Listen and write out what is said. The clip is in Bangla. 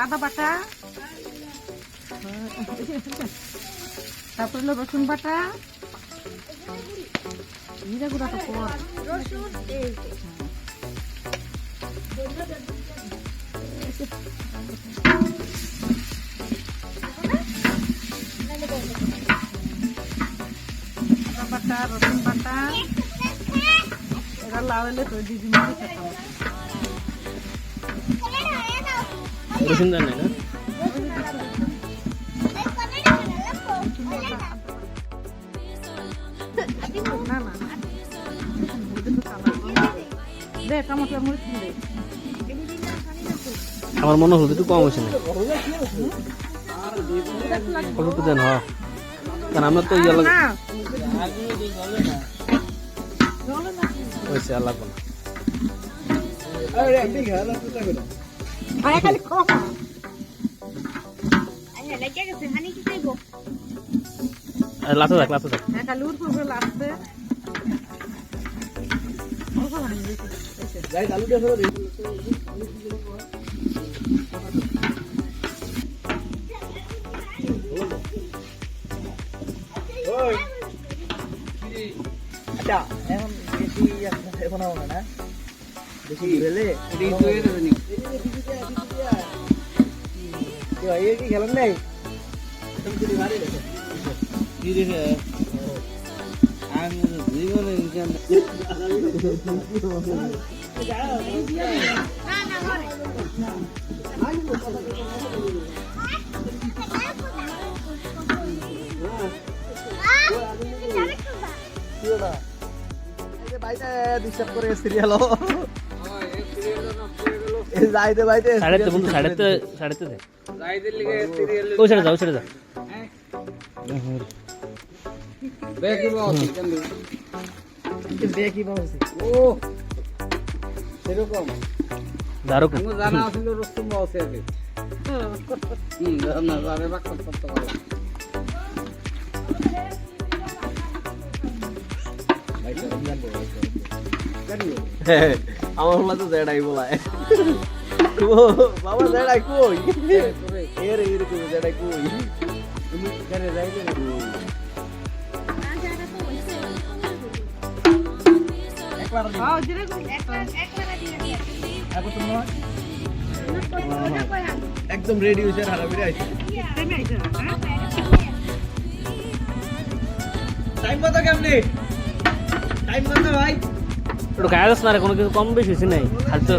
আদা বাটা, তারপর হলো রসুন বাটা, জিরা গুঁড়া তো পর রসুন, বাটা রসুন বাটা এরা লাগালে তো দিদি মিলে খেতাম। রসুন দেন না না না দে টমেটো মরিচ দে। আমার মনে হলো একটু কম হয়েছে না অল্প দেন হ্যাঁ কারণ আমরা তো ইয়ে লাগে হয়েছে আর লাগবে না খালি কম লাচা থাক লাচা থাক খালি উঠ করে লাগছে আচ্ছা এখন বেশি এখন হবে না বেশি দিলে কি খেলেন নাই কি দেখে আমি জীবনে বাইতে ডিস্টার্ব করে সিরিয়াল যাইতে বাইতে সাড়েতে বন্ধু সাড়েতে সাড়েতে দে ওই সাড়ে যা ওই সাড়ে যা বেকি বাউসি ও সেরকম দারুক জানা আছিল রস্তম বাউসি আগে না জানে বাক করতে পারলাম আমার বলা তো জেডাই বলায় বাবা জেডাই কই এর এরকম জেডাই কই তুমি এখানে যাইলে না একবার হ্যাঁ জিরা গুঁড়া একবার দিয়ে এখন তুমি একদম রেডি হইছে হারাবিরে আইছে টাইম কত কেমনে টাইম কত ভাই একটু গায়ে যাস না রে কোনো কিছু কম বেশি হয়েছে নাই খালি তো